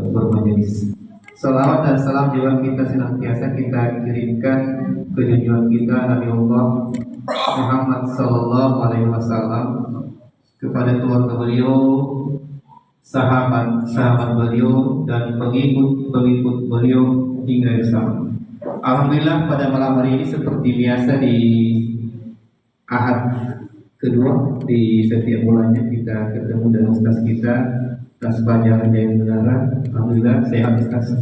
bermajelis. Salawat dan salam juga kita senantiasa kita kirimkan ke junjungan kita Nabi Allah Muhammad Sallallahu Alaihi Wasallam, kepada keluarga beliau, sahabat-sahabat beliau, dan pengikut-pengikut beliau hingga bersama. Alhamdulillah pada malam hari ini seperti biasa di Ahad kedua di setiap bulannya kita ketemu dengan ustaz kita Ustaz Fajar Jaya Negara. Alhamdulillah sehat Ustaz.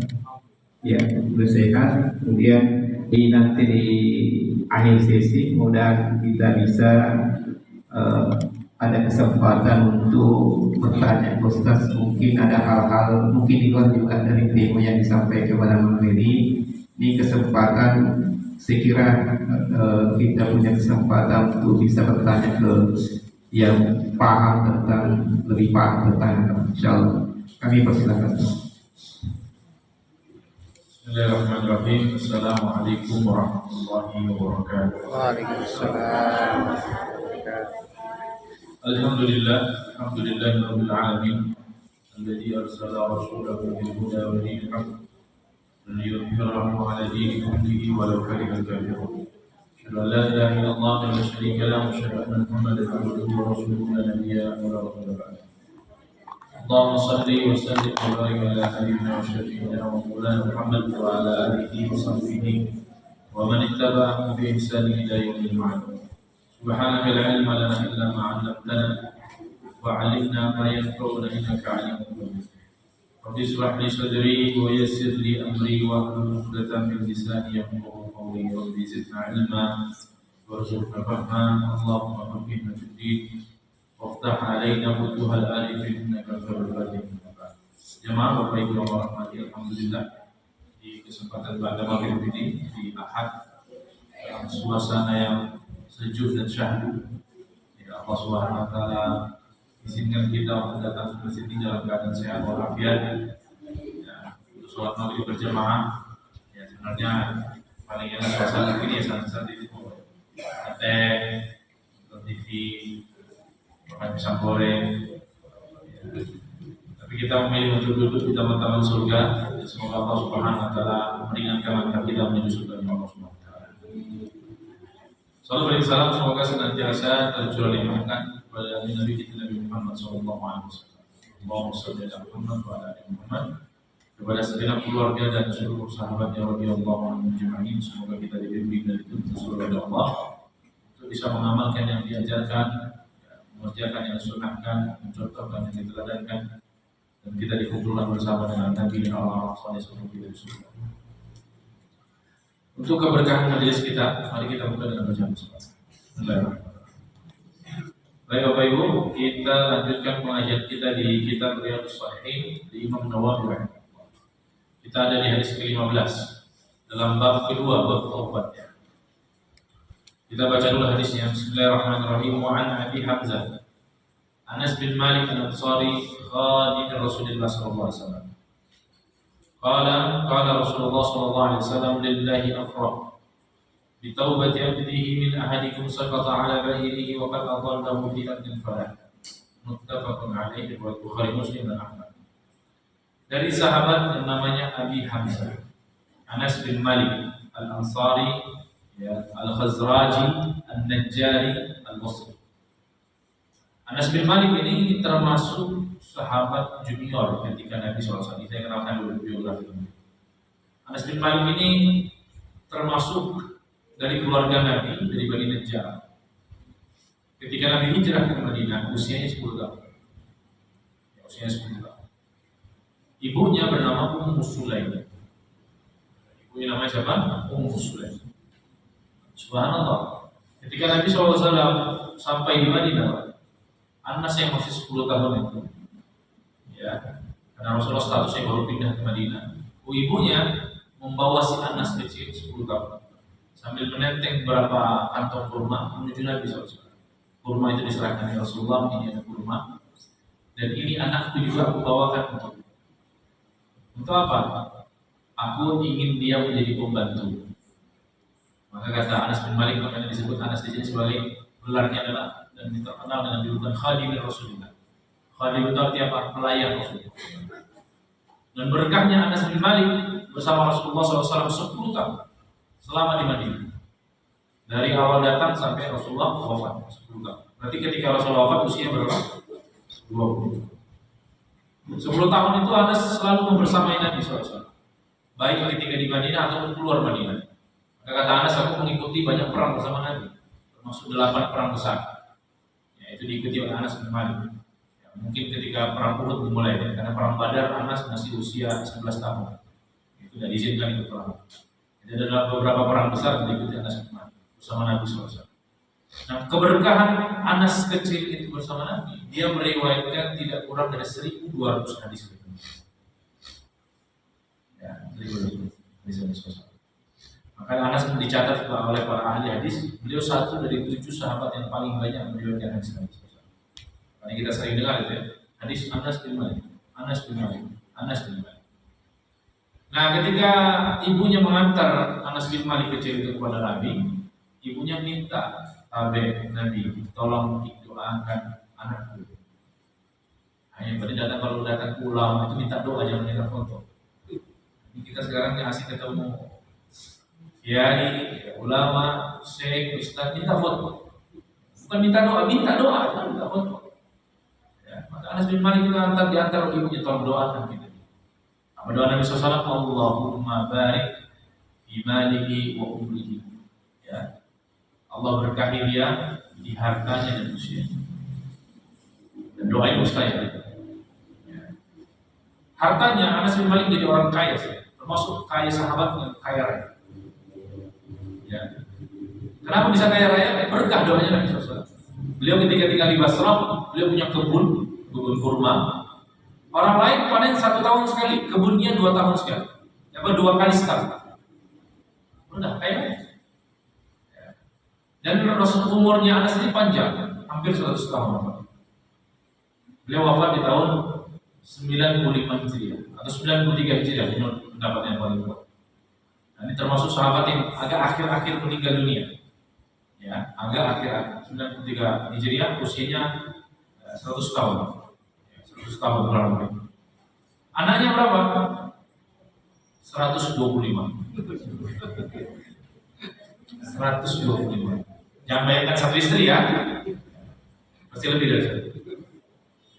Ya, sudah sehat. Kemudian nanti di akhir sesi mudah kita bisa ada kesempatan untuk bertanya ke Ustaz. Mungkin ada hal-hal mungkin di luar juga dari tema yang disampaikan kepada malam ini. Ini kesempatan sekira kita punya kesempatan untuk bisa bertanya ke yang lebih paham tentang insyaallah. Kami persilakan. Bismillahirrahmanirrahim. Assalamualaikum warahmatullahi wabarakatuh. Waalaikumsalam. Alhamdulillahirabbil alamin. Alladzi arsala rasulahu bil huda wa dinil haqq liyudhhirahu 'ala dini kullihi walau karihal kafirun. Asyhadu an la ilaha illallah wa la syarika lahu wa asyhadu anna Muhammadan 'abduhu wa rasuluhu la nabiyya wa la rasula ba'dahu. Allahumma salli wa sallim wa barik ala habibina wa syafi'ina wa maulana Muhammad wa ala alihi wa sahbihi wa man ittaba'ahum bi ihsan ila yaumil ma'ad. Subhanaka la ilma lana illa ma 'allamtana wa 'allimna ma yanfa'una innaka 'alimun qadir. Rabbi ishrah li sadri wa yassir li amri wa hlul 'uqdatam min lisani yafqahu qawli. Rabbi zidna 'ilma warzuqna fahma. Allahumma faqihna fid din waftah 'alaina futuhal arifin innaka khairul fatihin. Jemaah Bapak Ibu yang rahmati, alhamdulillah di kesempatan pada maghrib ini di Ahad dalam suasana yang sejuk dan syahdu. Ya Allah Subhanahu wa taala izinkan kita untuk datang ke masjid ini dalam keadaan sehat walafiat. Ya, untuk sholat maghrib berjamaah. Ya, sebenarnya paling enak suasana ini ya saat ini teh, TV, makan pisang goreng. Ya. Tapi kita memilih untuk duduk di taman-taman surga. Semoga Allah Subhanahu wa taala meringankan langkah kita menuju surga Allah Subhanahu wa taala. Salam salam semoga senantiasa tercurah limpahkan kepada Nabi kita Nabi Muhammad sallallahu alaihi wasallam. Allahumma shalli ala Muhammad wa ala ali Muhammad. Kepada segenap keluarga dan seluruh sahabat yang radhiyallahu anhum ajma'in, semoga kita dibimbing dari surga Allah untuk bisa mengamalkan yang diajarkan, mengerjakan yang disunahkan, mencontohkan yang diteladankan, dan kita dikumpulkan bersama dengan Nabi Allah sallallahu alaihi wasallam di surga. Untuk keberkahan majelis kita, mari kita buka dengan bacaan salat. Baik Bapak Ibu, kita lanjutkan pengajian kita di kitab Riyadhus Shalihin di Imam Nawawi. Kita ada di hadis ke-15 dalam bab kedua, bab taubat. Kita baca dulu hadisnya. Bismillahirrahmanirrahim. Wa an Abi Hamzah Anas bin Malik al-Ansari khadim Rasulullah sallallahu alaihi wasallam. Qala Rasulullah sallallahu alaihi wasallam lillahi afrah bi taubati abdihi min ahadikum saqata ala bahirihi wa qad adallahu fi ardil falah. Muttafaqun alaihi wa Bukhari Muslim dan Ahmad. Dari sahabat yang namanya Abi Hamzah Anas bin Malik al-Ansari, ya, al-Khazraji an-Najjari al-Basri. Anas bin Malik ini termasuk sahabat junior ketika Nabi SAW. Saya kenalkan dulu biografi. Anas bin Malik ini termasuk dari keluarga Nabi, dari Bani Najjar. Ketika Nabi hijrah ke Madinah, usianya 10 tahun. Usianya 10 tahun. Ibunya bernama Ummu Sulaim. Ibunya namanya siapa? Ummu Sulaim. Subhanallah. Ketika Nabi SAW sampai di Madinah, Anas yang masih 10 tahun itu, ya, karena Rasulullah statusnya baru pindah ke Madinah. Ibunya membawa si Anas kecil 10 tahun sambil menenteng beberapa kantong kurma menuju Nabi SAW. Kurma itu diserahkan oleh Rasulullah, ini ada kurma, dan ini anakku juga aku bawakan untuk apa? Aku ingin dia menjadi pembantu. Maka kata Anas bin Malik, makanya disebut Anas di sini sebagai gelarnya adalah dan terkenal dengan julukan Khadim Rasulullah. Khadim itu artinya apa? Pelayan Rasulullah. Dan berkahnya Anas bin Malik bersama Rasulullah SAW 10 tahun selama di Madinah. Dari awal datang sampai Rasulullah wafat 10 tahun. Berarti ketika Rasulullah wafat usia berapa? 20. 10 tahun itu Anas selalu membersamai Nabi SAW. Baik ketika di Madinah ataupun keluar Madinah. Maka kata Anas, aku mengikuti banyak perang bersama Nabi, termasuk 8 perang besar. Ya, itu diikuti oleh Anas bin Malik. Ya, mungkin ketika perang Uhud dimulai, ya, karena perang Badar Anas masih usia 11 tahun. Itu tidak diizinkan ikut perang. Jadi ada beberapa perang besar yang diikuti Anas bin Malik bersama Nabi SAW. Nah, keberkahan Anas kecil itu bersama Nabi, dia meriwayatkan tidak kurang dari 1.200 hadis. Ya, 1.200 hadis. Maka Anas dicatat oleh para ahli hadis, beliau satu dari 7 sahabat yang paling banyak meriwayatkan hadis Nabi SAW. Karena kita sering dengar itu ya, hadis Anas bin Malik, Anas bin Malik, Anas bin Malik. Nah, ketika ibunya mengantar Anas bin Malik kecil itu kepada Nabi, ibunya minta tabe Nabi, tolong doakan anakku. Hanya tadi datang, kalau datang pulang itu minta doa, jangan minta foto. Ini kita sekarang yang asik ketemu kiai, ulama, syekh, ustaz, minta foto. Bukan minta doa, jangan minta foto. Ya, maka Anas bin Malik itu diantar ibunya, tolong doakan kita. Apa doa Nabi SAW? Allahumma barik fi malihi wa umrihi. Ya. Allah berkahi dia di hartanya dan usianya. Dan doa itu mustahil. Ya. Hartanya Anas bin Malik jadi orang kaya, termasuk kaya sahabat yang kaya raya. Ya. Kenapa bisa kaya raya? Berkah doanya Nabi SAW. Beliau ketika tinggal di Basrah, beliau punya kebun kurma. Orang lain panen 1 tahun sekali, kebunnya 2 tahun sekali. Apa 2 kali sekali. Udah kaya. Dan Rasul umurnya Anas ini panjang, hampir 100 tahun. Beliau wafat di tahun 95 Hijriah atau 93 Hijriah, ini pendapat yang paling kuat. Nah, ini termasuk sahabat yang agak akhir-akhir meninggal dunia. Ya, agak akhir 93 Hijriah, usianya 100 tahun. 100 tahun kurang lebih. Anaknya berapa? 125. 125. Jangan bayangkan satu istri ya, pasti lebih dari itu.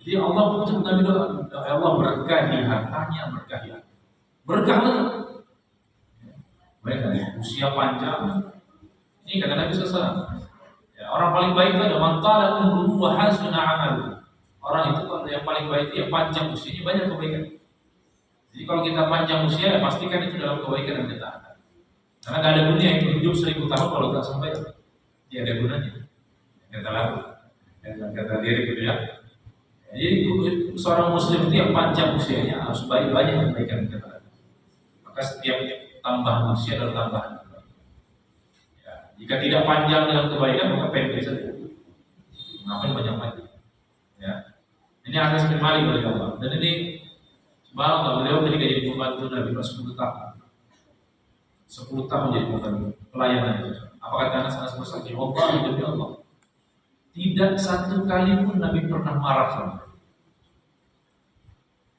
Jadi Allah putus Nabi doa, Allah berkahi hartanya, berkahi. Berkah betul. Bayangkan usia panjang. Ini kata Nabi SAW. Ya, orang paling baik itu ada mantala umruhu wa hasuna amalu. Orang itu yang paling baik itu yang panjang usianya, banyak kebaikan. Jadi kalau kita panjang usia, ya pastikan itu dalam kebaikan dan ketaatan. Karena tidak ada gunanya itu hidup 1000 tahun kalau tidak sampai. Tidak ada gunanya. Kata lalu, kata diri gitu ya. Jadi seorang muslim itu yang panjang usianya harus banyak kebaikan kita. Maka setiap tambahan usia adalah tambahan kebaikan. Ya, jika tidak panjang dengan kebaikan maka pendek saja. Ngapain banyak? Ya. Ini Anas bin Malik oleh Allah. Dan ini subhanallah, beliau ketika jadi pembantu Nabi 10 tahun. 10 tahun jadi pembantu pelayanan. Apa kata Anas bersaksi? Allah demi Allah, tidak satu kali pun Nabi pernah marah sama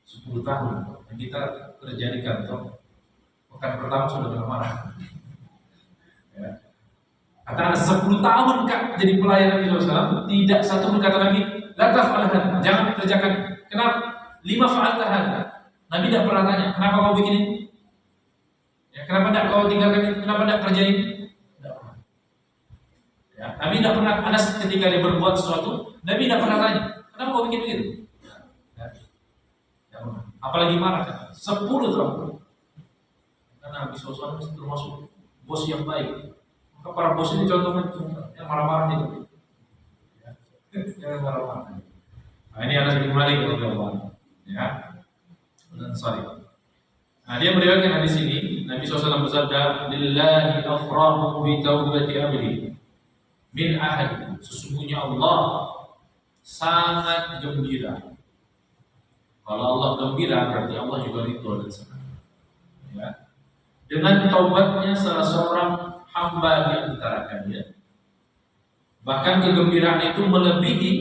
10 tahun. Dan kita kerja di kantor, pekan pertama sudah marah. Ya. Kata Anas 10 tahun Kak jadi pelayan Nabi SAW, tidak satu pun kata Nabi, la taf'al, jangan kerjakan. Kenapa? 5 fa'alta hadza. Nabi tidak pernah tanya, kenapa kau bikin ini? Ya, kenapa tidak kau tinggalkan ini? Kenapa tidak kerjain? Ya, Nabi tidak pernah, Anas ketika dia berbuat sesuatu, Nabi tidak pernah tanya, kenapa kau bikin begitu? Ya, apalagi marah, 10 tahun. Karena Nabi SAW termasuk bos yang baik. Maka para bos ini contohnya yang marah-marah itu. Jangan marah-marah. Nah, ini Anas bin Malik radhiyallahu. Ya, dan sorry. Nah, dia meriwayatkan hadis ini, Nabi SAW bersabda, "Lillahi afrahu bi taubati abdi min ahad." Sesungguhnya Allah sangat gembira. Kalau Allah gembira berarti Allah juga ridho dan senang. Ya. Dengan taubatnya salah seorang hamba di antara kalian. Bahkan kegembiraan itu melebihi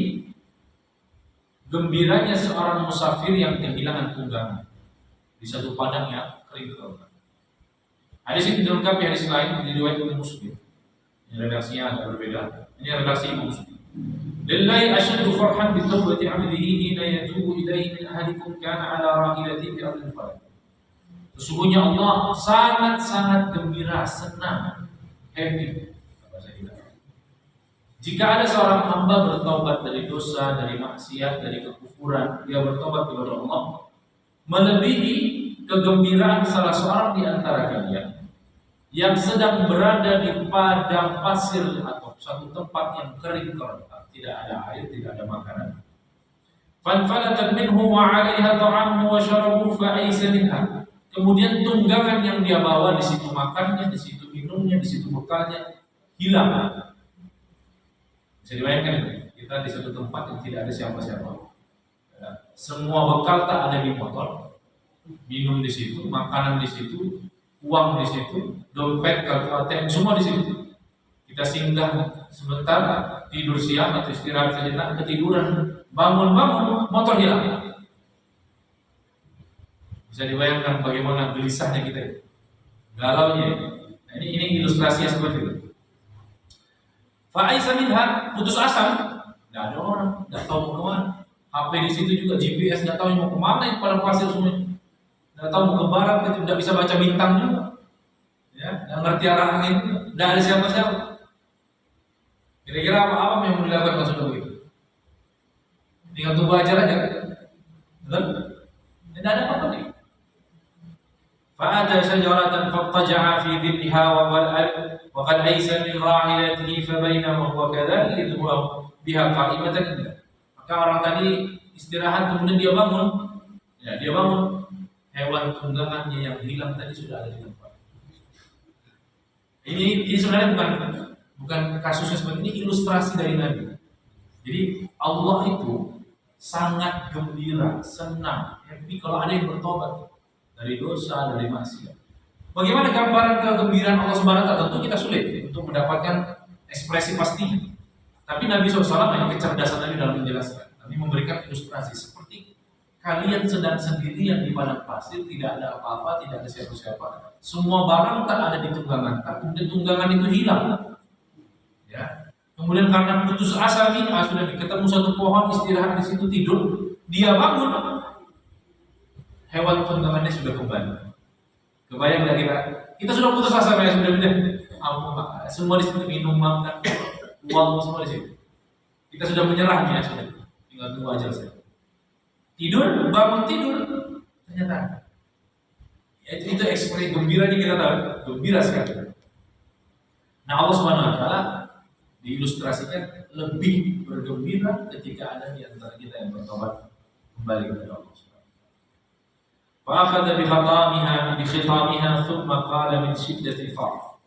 gembiranya seorang musafir yang kehilangan tunggangan. di satu padang yang kering kerontang. Hadis ini dilengkapi hadis lain diriwayatkan Muslim. Ini redaksinya agak berbeda. Ini redaksi Imam Muslim. Lillahi asyaddu farhan bi tawbati 'abdihi hina yatubu ilaihi min ahadikum kana 'ala rahilatihi bi ardil falak. Sesungguhnya Allah sangat-sangat gembira, senang, happy jika ada seorang hamba bertobat dari dosa, dari maksiat, dari kekufuran, dia bertobat kepada Allah, melebihi kegembiraan salah seorang di antara kalian yang sedang berada di padang pasir atau satu tempat yang kering kerontang, tidak ada air, tidak ada makanan. Fanfalatat minhu wa 'alaiha ta'amuhu wa syarabuhu fa'isa minha. Kemudian tunggangan yang dia bawa, di situ makannya, di situ minumnya, di situ bekalnya hilang. Bisa dibayangkan kita di satu tempat yang tidak ada siapa-siapa. Semua bekal tak ada di motor, minum di situ, makanan di situ, uang di situ, dompet, kartu ATM semua di situ. Kita singgah sebentar, tidur siang atau istirahat sejenak, ketiduran, bangun-bangun, motor hilang. Bisa dibayangkan bagaimana gelisahnya kita, galaunya. Nah, ini ilustrasinya seperti itu. Fa'isa minha, putus asa, nggak ada orang, nggak tahu mau kemana. HP di situ juga GPS nggak tahu mau kemana, yang pada pasir semua, nggak tahu mau ke barat, nggak bisa baca bintang juga, ya, nggak ngerti arah angin, nggak ada siapa-siapa. Kira-kira apa yang mau dilakukan kalau sudah begitu? Tinggal tunggu ajar aja, betul? Tidak ada apa-apa nih. Fa'ata syajaratan fattaja'a fi dhilliha wa qad aysa min rahilatihi fa bainama huwa kadzalika idhuwa biha qa'imatan. Maka orang tadi istirahat kemudian dia bangun. Ya, dia bangun. Hewan tunggangannya yang hilang tadi sudah ada di tempat. Ini sebenarnya bukan kasusnya seperti ini, ilustrasi dari Nabi. Jadi Allah itu sangat gembira, senang, happy kalau ada yang bertobat dari dosa, dari maksiat. Bagaimana gambaran kegembiraan Allah Subhanahu wa taala? Tentu kita sulit untuk mendapatkan ekspresi pastinya. Tapi Nabi SAW yang kecerdasan Nabi dalam menjelaskan, Nabi memberikan ilustrasi seperti kalian sedang sendirian di padang pasir, tidak ada apa-apa, tidak ada siapa-siapa. Semua barang tak ada di tunggangan, kemudian tunggangan itu hilang. Ya. Kemudian karena putus asa nih, sudah ketemu satu pohon, istirahat di situ tidur, dia bangun. Hewan tunggangannya sudah kembali. Kebayang nggak kita sudah putus asa, sudah semua di situ, minum, makan, uang semua di situ. Kita sudah menyerah ya, sudah tinggal tunggu aja saja. Tidur, bangun tidur, ternyata itu ekspresi gembiranya kita tahu, gembira sekali. Nah Allah Subhanahu wa taala diilustrasikan lebih bergembira ketika ada di antara kita yang bertobat kembali kepada Allah. Fa'akhadha bikhitamiha thumma qala min shiddatil farh.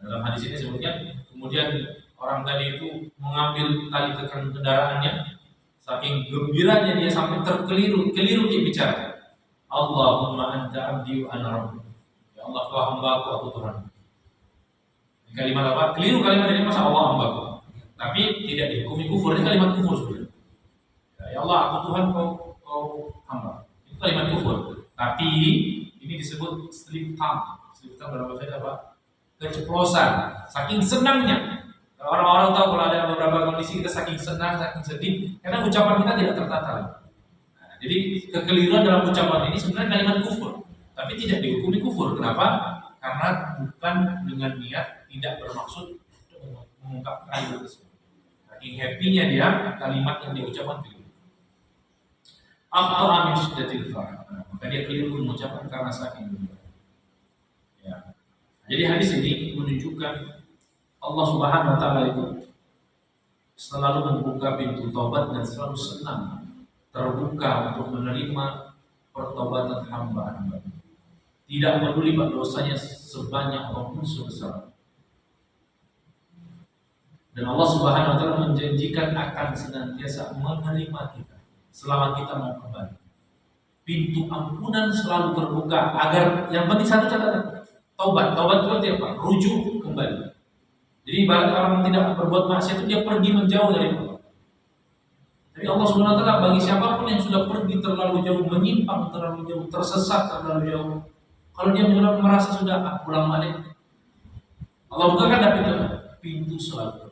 Dalam hadis ini sebutnya, kemudian orang tadi itu mengambil tali tekan kendaraannya, saking gembiranya dia sampai keliru dia bicara. Allahumma anta abdi wa ana rabbuk. Ya Allah, kau hamba-Ku, aku Tuhan. Kalimat apa? Keliru kalimat ini, masa Allah hamba-Ku. Tapi tidak dihukumi kufur, ini kalimat kufur sebenarnya. Ya Allah, aku Tuhan, kau hamba. Itu kalimat kufur. Tapi ini disebut slip tongue. Slip tongue dalam bahasa apa? Keceplosan. Saking senangnya. Orang-orang tahu kalau ada beberapa kondisi kita saking senang, saking sedih, karena ucapan kita tidak tertata. Nah, jadi kekeliruan dalam ucapan ini sebenarnya kalimat kufur, tapi tidak dihukumi kufur. Kenapa? Karena bukan dengan niat, tidak bermaksud untuk mengungkapkan kalimat tersebut. Saking happy-nya dia, kalimat yang dia ucapkan keliru. Akhta'a min syiddatil farh. Maka dia keliru mengucapkan karena saking gembira. Ya. Jadi hadis ini menunjukkan Allah Subhanahu wa taala itu selalu membuka pintu taubat dan selalu senang terbuka untuk menerima pertobatan hamba-hamba. Tidak peduli dosanya sebanyak maupun sebesar. Dan Allah Subhanahu wa taala menjanjikan akan senantiasa menerima kita selama kita mau kembali. Pintu ampunan selalu terbuka agar yang penting satu catatan, taubat itu artinya apa? Rujuk kembali. Jadi ibarat orang yang tidak berbuat maksiat itu dia pergi menjauh dari Allah. Tapi Allah Subhanahu wa taala bagi siapapun yang sudah pergi terlalu jauh, menyimpang terlalu jauh, tersesat terlalu jauh, kalau dia sudah merasa sudah pulang balik, Allah bukakan pintu selalu.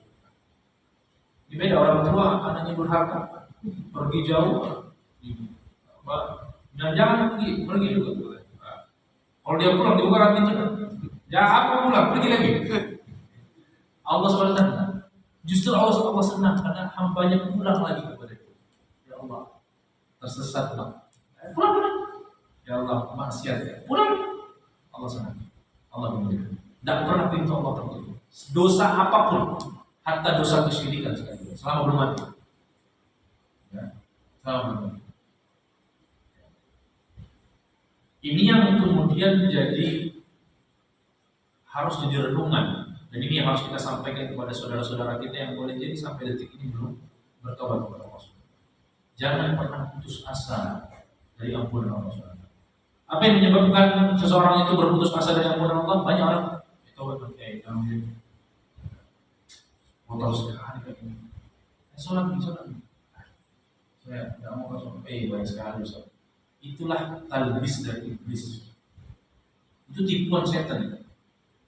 Di beda orang tua anaknya durhaka, pergi jauh, dan jangan pergi juga. Kalau dia pulang dibukakan pintu, ya apa pulang, pergi lagi. Allah SWT justru Allah senang karena hambanya pulang lagi kepada dia. Ya Allah, tersesat pulang. Ya Allah, maksiat pulang. Allah senang. Allah memuliakan. Tidak pernah pintu Allah tertutup. Dosa apapun, hatta dosa kesyirikan sekali, selama belum mati. Ya, selama belum mati. Ini yang kemudian jadi harus jadi renungan. Dan ini yang harus kita sampaikan kepada saudara-saudara kita yang boleh jadi sampai detik ini belum bertobat kepada Allah. Jangan pernah putus asa dari ampunan Allah SWT. Apa yang menyebabkan seseorang itu berputus asa dari ampunan Allah? Banyak orang tobat kamu motor sekali kayak ini. Sholat. Saya tidak mau sholat. Banyak sekali sholat. Itulah talbis dari iblis. Itu tipuan setan.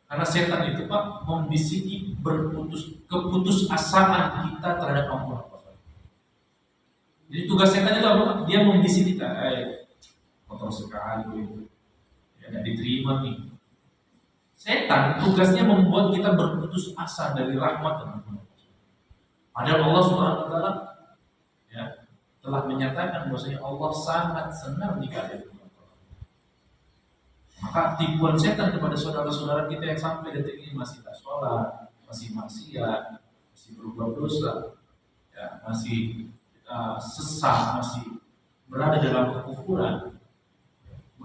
Karena setan itu Pak membisiki keputusasaan kita terhadap ampunan Allah. Jadi tugas setan itu apa? Dia membisiki kita, kotor sekali itu, ya nggak diterima nih. Setan tugasnya membuat kita berputus asa dari rahmat dan ampunan Allah. Padahal Allah Subhanahu Wa Taala ya telah menyatakan bahwasanya Allah sangat senang jika ada. Maka tipuan setan kepada saudara-saudara kita yang sampai detik ini masih tak sholat, masih maksiat, masih berbuat dosa, ya, masih sesat, masih berada dalam kekufuran,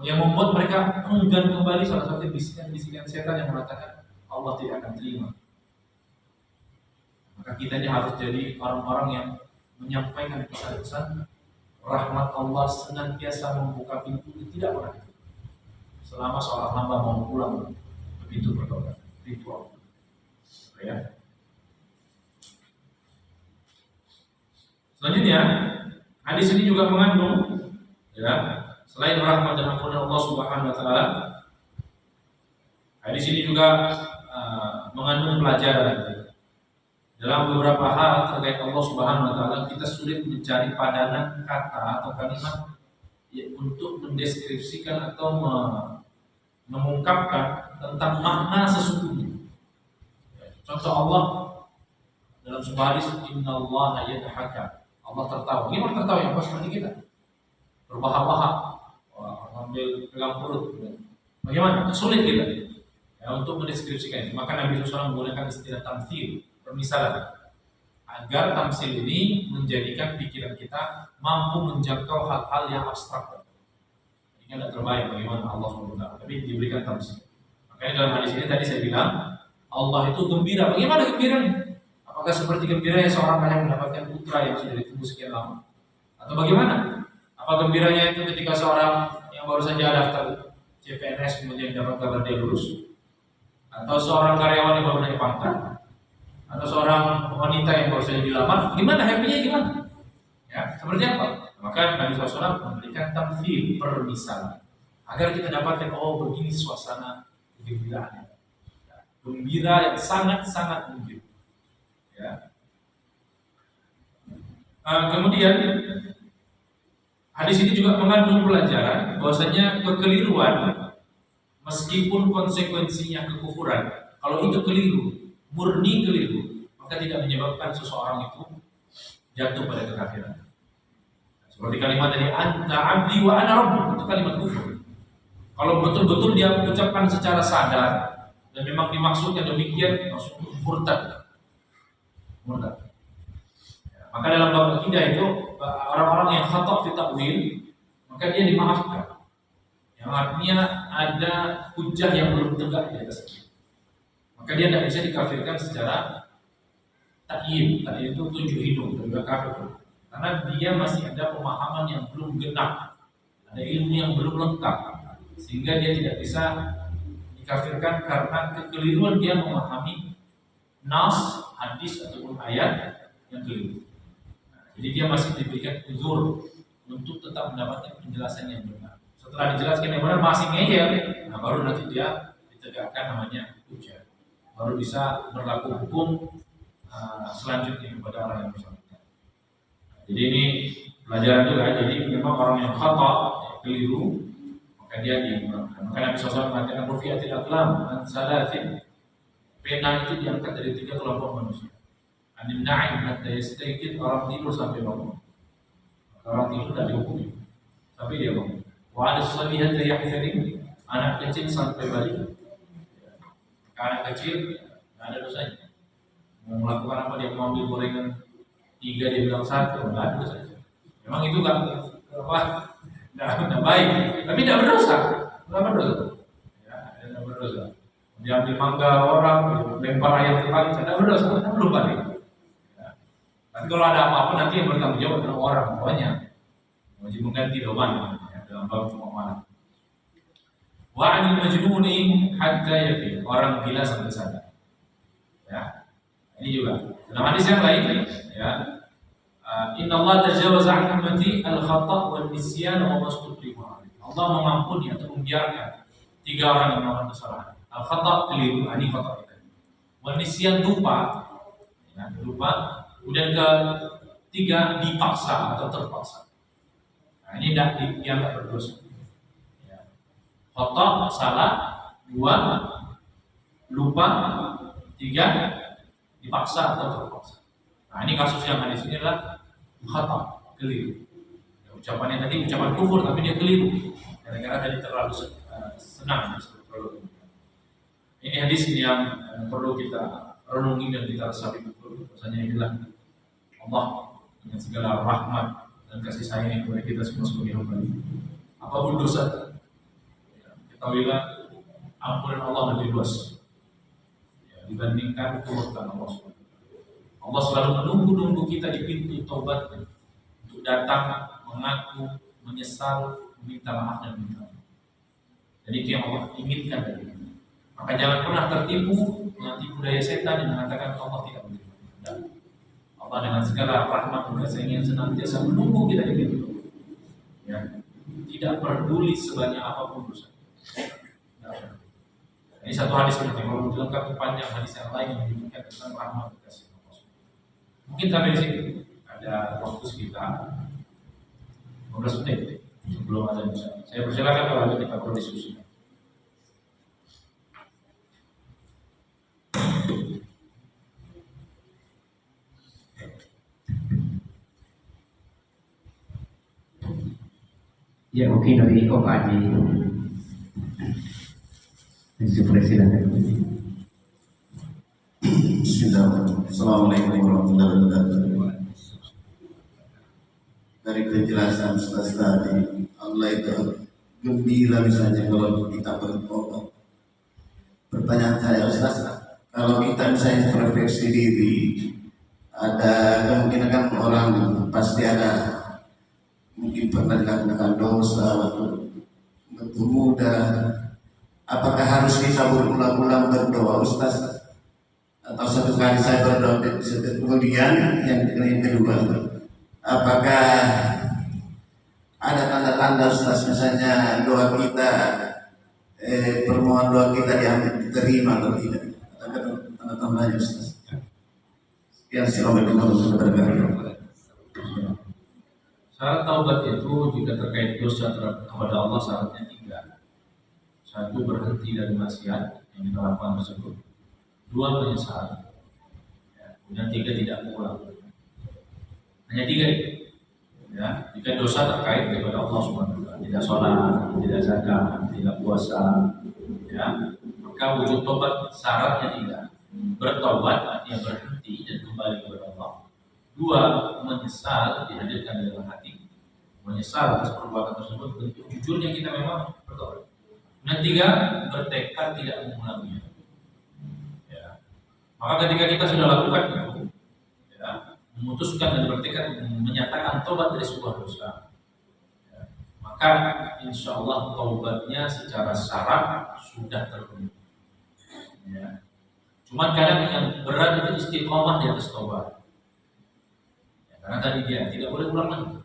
yang membuat mereka enggan kembali. Salah satu bisikan-bisikan setan yang mengatakan Allah tidak akan terima. Maka kita ini harus jadi orang-orang yang menyampaikan pesan-pesan rahmat Allah senantiasa membuka pintu, tidak pernah selama seorang hamba mau pulang ke pintu pertobatan, pintu Allah. Ya. Selanjutnya, hadis ini juga mengandung, ya, selain rahmat dan ampunan Allah Subhanahu Wa Taala, hadis ini juga mengandung pelajaran. Dalam beberapa hal terkait Allah Subhanahu Wa Taala, kita sulit mencari padanan kata atau kalimat untuk mendeskripsikan atau mengungkapkan tentang makna sesungguhnya. Contoh Allah dalam sebuah hadis, innallaha yadhaka. Allah tertawa. Gimana tertawa? Yang pas seperti kita berbahak-bahak, ngambil pegang perut. Bagaimana? Sulit kita untuk mendeskripsikan itu. Maka Nabi SAW menggunakan istilah tamtsil, permisalan, agar tamsil ini menjadikan pikiran kita mampu menjangkau hal-hal yang abstrak. Ini tidak terbayang bagaimana Allah SWT, tapi diberikan tamsil. Makanya dalam hadis ini tadi saya bilang Allah itu gembira. Bagaimana gembiranya? Apakah seperti gembiranya seorang yang mendapatkan putra yang sudah ditunggu sekian lama? Atau bagaimana? Apa gembiranya itu ketika seorang yang baru saja daftar CPNS kemudian dapat kabar dia lulus? Atau seorang karyawan yang baru naik pangkat? Atau seorang wanita yang baru saja dilamar? Gimana happy-nya gimana? Ya, seperti apa? Maka Nabi SAW memberikan tamthil, permisalan, agar kita dapatkan begini suasana kegembiraan, ya, gembira yang sangat-sangat gembira. Ya. Kemudian hadis ini juga mengandung pelajaran bahwasanya kekeliruan meskipun konsekuensinya kekufuran, kalau itu keliru, murni keliru, maka tidak menyebabkan seseorang itu jatuh pada kekafiran. Seperti kalimat dari anta abdi wa ana rabbuk, itu kalimat kufur. Kalau betul-betul dia ucapkan secara sadar dan memang dimaksudnya demikian, langsung murtad. Maka dalam bab akidah itu orang-orang yang khata' fi ta'wil, maka dia dimaafkan. Yang artinya ada hujah yang belum tegak di atasnya. Maka dia tidak bisa dikafirkan secara ta'yin. Ta'yin itu tunjuk hidung, dan juga kafir. Karena dia masih ada pemahaman yang belum genap, ada ilmu yang belum lengkap, sehingga dia tidak bisa dikafirkan karena kekeliruan dia memahami nas, hadis ataupun ayat yang keliru. Jadi dia masih diberikan uzur untuk tetap mendapatkan penjelasan yang benar. Setelah dijelaskan yang benar masih ngeyel, nah baru nanti dia ditegakkan namanya hujjah. Baru bisa berlaku hukum selanjutnya kepada orang yang bersangkutan. Jadi ini pelajaran juga. Jadi memang orang yang khata, keliru, maka dia diimamkan. Maka Nabi SAW mengatakan rufi'atil aqlam an salatin. Pena itu diangkat dari 3 kelompok manusia. Anin na'im hatta yastayqid, orang tidur sampai bangun. Orang tidur tidak dihukumi sampai dia bangun. Wa 'ala as-sabi hatta yahtalim, anak kecil sampai balik. Anak kecil tidak ada dosanya. Mau melakukan apa, dia mau ambil gorengan 3 dia bilang 1, tidak ada dosanya. Memang itu kan tidak baik, tapi tidak berdosa. Tidak berdosa. Ya, tidak berdosa. Dia ambil mangga orang, lempar ayam tetangga, tidak berdosa, belum balik. Ya. Tapi kalau ada apa-apa nanti yang bertanggung jawab adalah orang tuanya. Wajib mengganti doman ya, dalam bab muamalah. Wa 'anil majnuni hatta yaqin, orang gila sampai sadar. Ya. Ini juga. Dalam hadis yang lain ya, Inna Allah tajawaza 'an ummati al-khata' wal nisyan wa mastukrihu. Allah mengampuni atau membiarkan 3 orang yang melakukan kesalahan. Al-khata' keliru, ini khata' kita. Wal nisyan lupa, ya, lupa. Kemudian ketiga dipaksa atau terpaksa. Nah, ini tidak dianggap berdosa. Ya. Khata' salah, 2 lupa, 3 dipaksa atau terpaksa. Nah, ini kasus yang hadis ini adalah khata', keliru. Ya, ucapannya tadi ucapan kufur tapi dia keliru. Gara-gara tadi terlalu senang. Ini hadis ini yang perlu kita renungi dan kita resapi betul. Bahwasanya inilah Allah dengan segala rahmat dan kasih sayang kepada kita semua sebagai hamba. Apapun dosa, ketahuilah ampunan Allah lebih luas dibandingkan kemurkaan Allah SWT. Allah selalu menunggu kita di pintu taubat untuk datang, mengaku, menyesal, meminta maaf dan minta maaf. Dan itu yang Allah inginkan dari kita. Maka jangan pernah tertipu dengan tipu daya setan yang mengatakan Allah tidak menerima. Dan Allah dengan segala rahmat dan kasih-Nya senantiasa menunggu kita di pintu. Ya, tidak peduli sebanyak apapun dosa. Ini satu hadis penting. Kalau dilengkapi panjang hadis yang lain yang menyebutkan tentang rahmat dan kasih Allah. Mungkin sampai di sini ada waktu sekitar 15 menit sebelum azan Isya. Saya persilakan kalau ada kita berdiskusi. Ya, mungkin dari Om Haji Presiden. Bismillahirrahmanirrahim. Assalamualaikum warahmatullahi wabarakatuh. Dari penjelasan Ustaz tadi, Allah itu gembira misalnya kalau kita bertobat. Pertanyaan saya, Ustaz, kalau kita misalnya refleksi diri, ada kemungkinan kan orang pasti ada mungkin pernah dilakukan dosa waktu muda. Apakah harus kita berulang-ulang berdoa, Ustaz? Atau satu kali saya berdoa, kemudian yang kedua, apakah ada tanda-tanda, Ustaz, misalnya doa kita, permohonan doa kita diterima atau tidak? Ada tanda-tandanya, Ustaz? Sekian, assalamualaikum warahmatullahi wabarakatuh. Syarat taubat itu jika terkait dosa kepada Allah syaratnya 3. 1, berhenti dari maksiat yang kita lakukan tersebut. 2, menyesal. Ya, kemudian 3, tidak mengulang. Hanya 3 itu. Ya, jika dosa terkait kepada Allah SWT, tidak sholat, tidak zakat, tidak puasa, ya, maka wujud tobat syaratnya 3. Bertobat artinya berhenti dan kembali kepada Allah. 2, menyesal, dihadirkan di dalam hati. Menyesal atas perbuatan tersebut, bentuk jujurnya kita memang bertobat. Dan 3, bertekad tidak mengulanginya. Ya. Maka ketika kita sudah lakukan itu, ya, memutuskan dan bertekad menyatakan tobat dari sebuah dosa, ya, maka insya Allah taubatnya secara syarat sudah terpenuhi. Ya. Cuman kadang yang berat itu istiqomah di atas taubat. Karena tadi dia tidak boleh ulang lagi.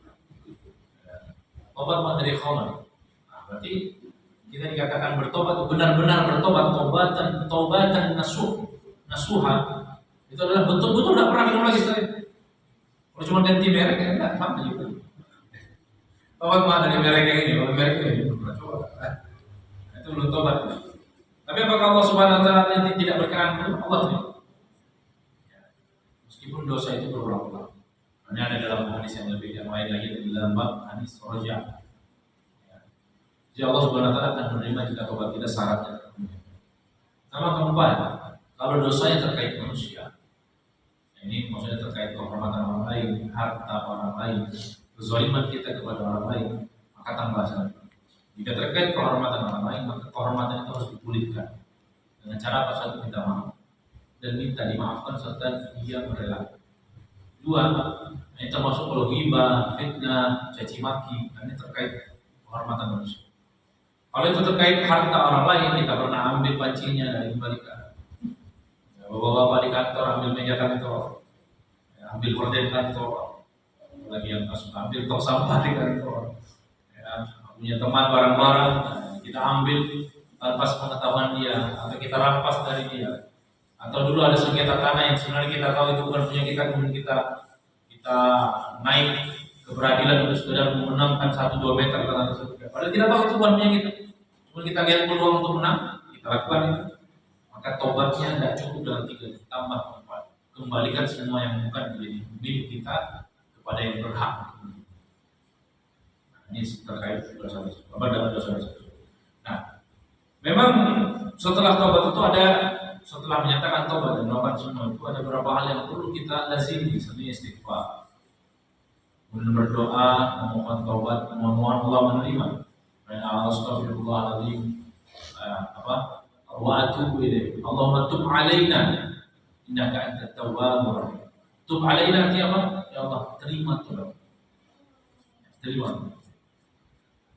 Tobat dari khamar. Nah, berarti kita dikatakan bertobat, benar-benar bertobat, tobatan nasuha. Itu adalah betul-betul tidak pernah minum lagi setelah itu. Kalau cuma ganti merek ya enggak, sama juga. Tobat mah dari merek yang ini, kalau merek ini belum pernah coba. Itu belum tobat. Tapi apakah Allah Subhanahu wa taala nanti tidak berkenan? Allah tidak. Meskipun dosa itu berulang-ulang. Ini ada dalam hadis yang lebih yang lain lagi dalam bab hadis roja. Jadi Allah Subhanahu wa taala akan menerima jika tobat kita syaratnya. Sama keempat, kalau dosanya terkait manusia, ini maksudnya terkait kehormatan orang lain, harta orang lain, kezaliman kita kepada orang lain, maka tambah satu. Jika terkait kehormatan orang lain, maka kehormatan itu harus dipulihkan dengan cara apa? Satu, minta maaf dan minta dimaafkan serta dia merela. Dua, ini termasuk kalau ghibah, fitnah, caci maki, ini terkait kehormatan manusia. Kalau itu terkait harta orang lain, kita pernah ambil pancinya dan dikembalikan. Bapak-bapak di kantor ambil meja kantor, ambil horden kantor, lagi yang suka ambil tong sampah di kantor, punya teman barang-barang kita ambil tanpa pengetahuan dia, atau kita rampas dari dia. Atau dulu ada sengketa tanah yang sebenarnya kita tahu itu bukan punya kita, kemudian kita naik ke peradilan untuk sekedar memenangkan 1-2 meter tanah tersebut. Padahal kita tahu itu bukan punya kita, kemudian kita lihat peluang untuk menang, kita lakukan itu. Maka tobatnya tidak cukup dengan 3, tambah 4. Kembalikan semua yang bukan menjadi milik kita kepada yang berhak. Nah, ini terkait dosa-dosa. Apa dalam dosa-dosa? Nah, memang setelah tobat itu ada, setelah menyatakan tobat dan melakukan semua itu ada beberapa hal yang perlu kita lazimi. Satunya istighfar, kemudian berdoa, memohon tobat, memohon Allah menerima. Dan Astagfirullahaladzim, wa atubu ilaih. Allahumma tub alaina innaka antat tawwabur rahim. Tub alaina artinya apa? Ya Allah, terima tobat. Terima.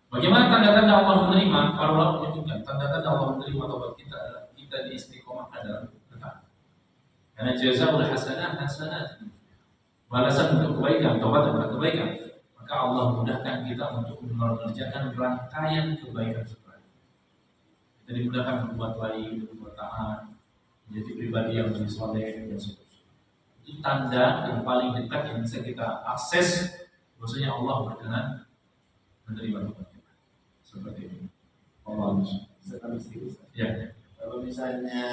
Bagaimana tanda-tanda Allah menerima? Para ulama menyebutkan tanda-tanda Allah menerima tobat kita adalah kita di istiqomah dalam ketaatan. Karena jazaa'ul hasanah hasanat. Balasan untuk kebaikan, tobat adalah kebaikan. Maka Allah mudahkan kita untuk mengerjakan rangkaian kebaikan seperti kita dimudahkan berbuat baik, berbuat taat, menjadi pribadi yang lebih soleh dan seterusnya. Itu tanda yang paling dekat yang bisa kita akses bahwasanya Allah berkenan menerima tobat kita. Seperti ini. Allah ya. Kalau misalnya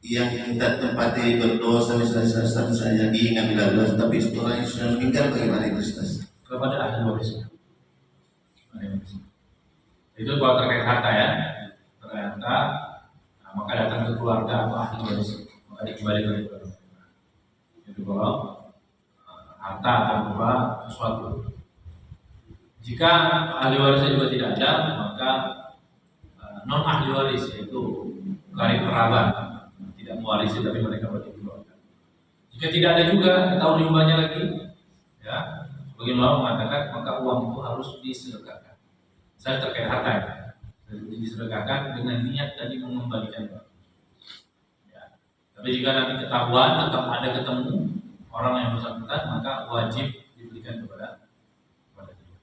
yang kita tempati berdosa misalnya diingat bila dosa, tapi setelah sudah meninggal bagaimana itu Ustaz? Kepada ahli warisnya. Itu kalau terkait harta ya, terkait harta, nah, maka datang ke keluarga atau ahli waris, maka dikembalikan ke keluarga. Itu kalau harta atau berupa sesuatu. Jika ahli warisnya juga tidak ada, maka non ahli waris yaitu karib kerabat tidak mewarisi tapi mereka berkeluarga. Jika tidak ada juga, tahu rimbanya lagi, ya. Bagaimana mengatakan maka uang itu harus disedekahkan. Saya terkait harta ya, disedekahkan dengan niat tadi mengembalikan. Ya. Tapi jika nanti ketahuan atau ada ketemu orang yang bersangkutan, maka wajib diberikan kepada dia.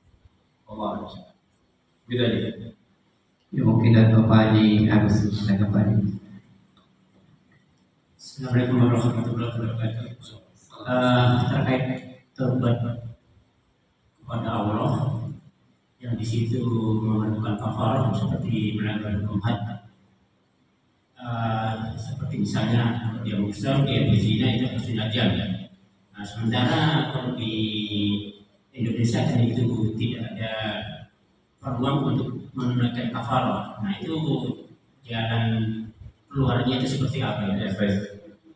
Allah harus. Bila dia. Ya, mungkin ada Bapak Haji harus menanggapi. Assalamualaikum warahmatullahi wabarakatuh. Terkait taubat kepada Allah yang di situ memerlukan kafarah seperti melanggar hukum had, seperti misalnya dia muslim, dia berzina, itu harus diajar. Nah, sementara kalau di Indonesia kan itu tidak ada peluang untuk menunaikan kafarah. Nah, itu jalan keluarnya itu seperti apa ya?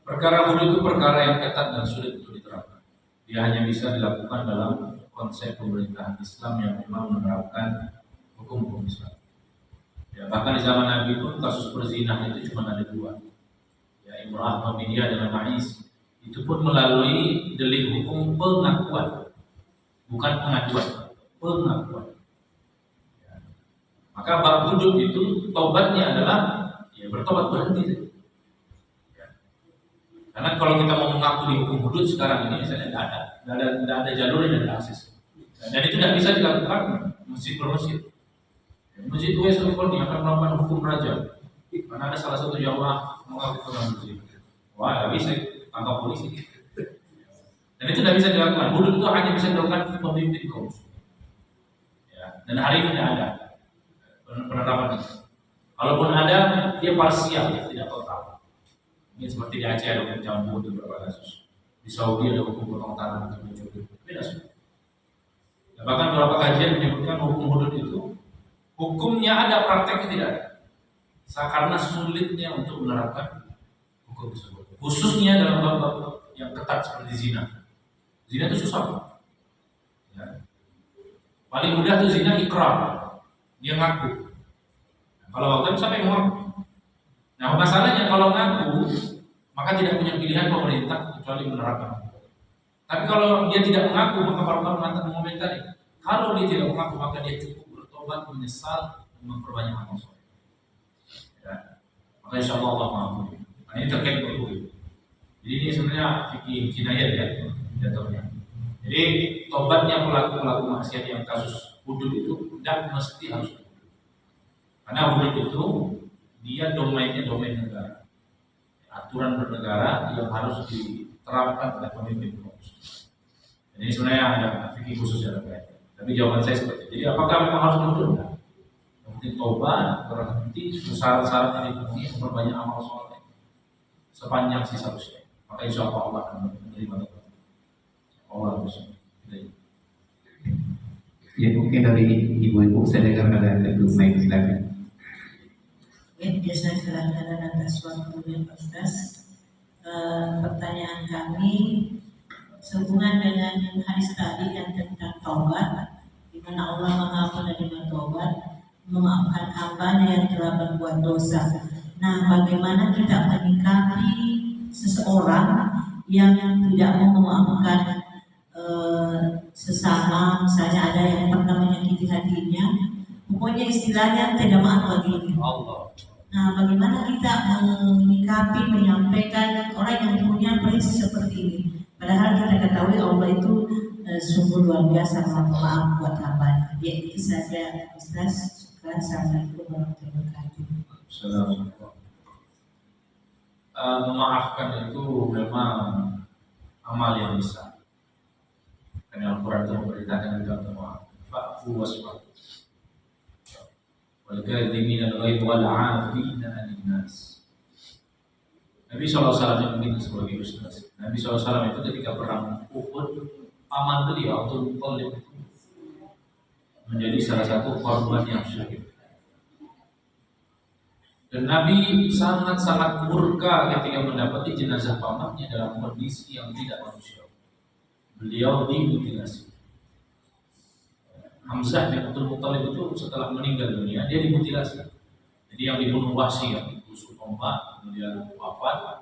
Perkara hukum itu perkara yang ketat dan sulit untuk diterapkan. Dia hanya bisa dilakukan dalam konsep pemerintahan Islam yang memang menerapkan hukum-hukum Islam. Ya, bahkan di zaman Nabi pun kasus perzinahan itu cuma ada 2. Ya, Imra'ah Mabidiyah dan Ma'is. Itu pun melalui delik hukum pengakuan, bukan pengaduan, pengakuan. Ya. Maka bab wujud itu taubatnya adalah ya bertobat berhenti. Ya. Karena kalau kita mau mengaku di hukum hudud sekarang ini misalnya tidak ada jalur dan tidak akses. Dan itu tidak bisa dilakukan masjid per masjid. Masjid Uwais Al-Qarni akan melakukan hukum raja. Karena ada salah satu jamaah mengaku dalam masjid. Wah, tidak bisa tangkap polisi. Dan itu tidak bisa dilakukan. Hudud itu hanya bisa dilakukan pemimpin kaum. Ya. Dan hari ini tidak ada penerapan itu. Kalaupun ada, dia parsial, dia tidak total. Ini seperti di Aceh ada hukum cambuk itu beberapa kasus. Di Saudi ada hukum potong tangan atau mencuri. Beda semua. Ya, bahkan beberapa kajian menyebutkan hukum hudud itu hukumnya ada, prakteknya tidak ada. Karena sulitnya untuk menerapkan hukum tersebut. Khususnya dalam bab-bab yang ketat seperti zina. Zina itu susah. Ya. Paling mudah itu zina ikrar. Dia ngaku. Nah, kalau waktu siapa yang ngaku? Nah, masalahnya kalau ngaku, maka tidak punya pilihan pemerintah kecuali menerapkan. Tapi kalau dia tidak mengaku, maka para ulama mengatakan mengomentari. Kalau dia tidak mengaku, maka dia cukup bertobat, menyesal, dan memperbanyak amal soleh. Ya. Maka insya Allah mengampuni. Nah, ini terkait berhukum. Jadi ini sebenarnya fikih jinayat ya, jatuhnya. Jadi tobatnya pelaku maksiat yang kasus hudud itu tidak mesti harus hudud. Karena hudud itu dia domainnya domain negara. Aturan bernegara yang harus diterapkan oleh pemimpin kaum. Jadi sebenarnya ada fikih khusus yang terkait. Tapi jawaban saya seperti itu. Jadi apakah memang harus hudud? Yang penting tobat, berhenti, syarat-syarat yang dipenuhi, memperbanyak amal soleh sepanjang sisa usia. Maka insya Allah Allah akan menerima tobat. Allah bersama. Ya mungkin dari ibu-ibu saya dengar ada mic silakan. Ya, saya silakan atas waktunya Pak Ustaz. Pertanyaan kami sehubungan dengan hadis tadi yang tentang taubat, di mana Allah Maha Penerima taubat, memaafkan hambanya yang telah berbuat dosa. Nah, bagaimana kita menyikapi seseorang yang tidak mau memaafkan sesama, misalnya ada yang pernah menyakiti hatinya, pokoknya istilahnya tidak maaf lagi. Allah. Nah, bagaimana kita menyikapi, menyampaikan orang yang punya prinsip seperti ini? Padahal kita ketahui Allah itu sungguh luar biasa maaf buat hambanya. Ya, itu saja Ustaz. Assalamualaikum warahmatullahi wabarakatuh. Memaafkan itu memang amal yang besar. Karena Al-Quran itu memberitakan kita untuk maaf. Fa'fu wasfa'fu. Wal kadhimin al-ghaidh wal 'afina 'anil nas. Nabi SAW yang mungkin sebagai ustaz. Nabi SAW itu ketika perang Uhud, paman beliau Abdul Muthalib itu menjadi salah satu korban yang syahid. Dan Nabi sangat-sangat murka ketika mendapati jenazah pamannya dalam kondisi yang tidak manusiawi. Beliau dimutilasi. Hamzah bin Abdul Muthalib itu setelah meninggal dunia dia dimutilasi. Jadi yang dibunuh Wahsy yang ditusuk tombak kemudian wafat.